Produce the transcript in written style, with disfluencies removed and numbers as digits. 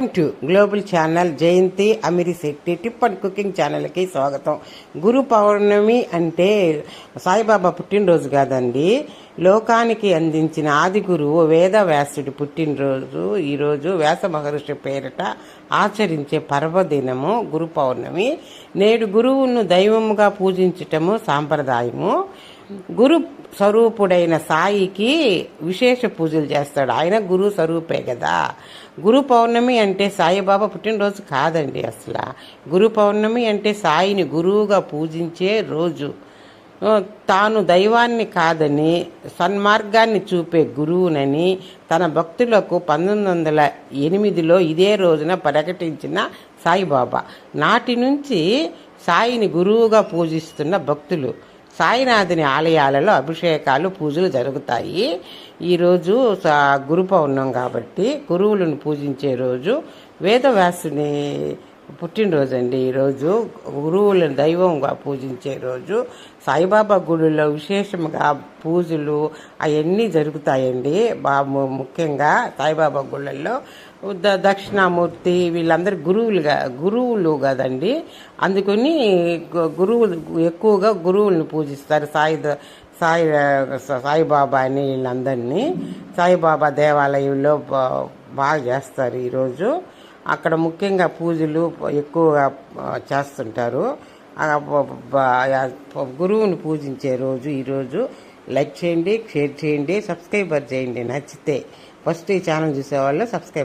To global channel Jayanthi Amirisetti tip and cooking ఛానల్కి స్వాగతం. గురు పౌర్ణమి అంటే సాయిబాబా పుట్టినరోజు కాదండి, లోకానికి అందించిన ఆది గురువు వేదవ్యాసుడి పుట్టినరోజు. ఈరోజు వ్యాస మహర్షి పేరిట ఆచరించే పర్వదినము గురు పౌర్ణమి. నేడు గురువును దైవముగా పూజించటము సాంప్రదాయము. గురు స్వరూపుడైన సాయికి విశేష పూజలు చేస్తాడు. ఆయన గురు స్వరూపే కదా. గురు పౌర్ణమి అంటే సాయిబాబా పుట్టినరోజు కాదండి. అసలు గురు పౌర్ణమి అంటే సాయిని గురువుగా పూజించే రోజు. తాను దైవాన్ని కాదని సన్మార్గాన్ని చూపే గురువునని తన భక్తులకు 1908లో ఇదే రోజున ప్రకటించిన సాయిబాబా. నాటి నుంచి సాయిని గురువుగా పూజిస్తున్న భక్తులు సాయినాథుని ఆలయాలలో అభిషేకాలు పూజలు జరుగుతాయి. ఈరోజు గురు పౌర్ణం కాబట్టి గురువులను పూజించే రోజు. వేదవ్యాసుని పుట్టినరోజు అండి ఈరోజు. గురువులను దైవంగా పూజించే రోజు. సాయిబాబా గుడిలో విశేషంగా పూజలు అవన్నీ జరుగుతాయండి. ముఖ్యంగా సాయిబాబా గుళ్ళల్లో దక్షిణామూర్తి వీళ్ళందరూ గురువులు కదండి. అందుకని ఎక్కువగా గురువులను పూజిస్తారు. సాయిబాబా అని వీళ్ళందరినీ సాయిబాబా దేవాలయంలో బాగా చేస్తారు ఈరోజు. అక్కడ ముఖ్యంగా పూజలు ఎక్కువగా చేస్తుంటారు. గురువుని పూజించే రోజు ఈరోజు. లైక్ చేయండి, షేర్ చేయండి, సబ్స్క్రైబర్ చేయండి నచ్చితే. ఫస్ట్ ఈ ఛానల్ చూసేవాళ్ళు సబ్స్క్రైబ్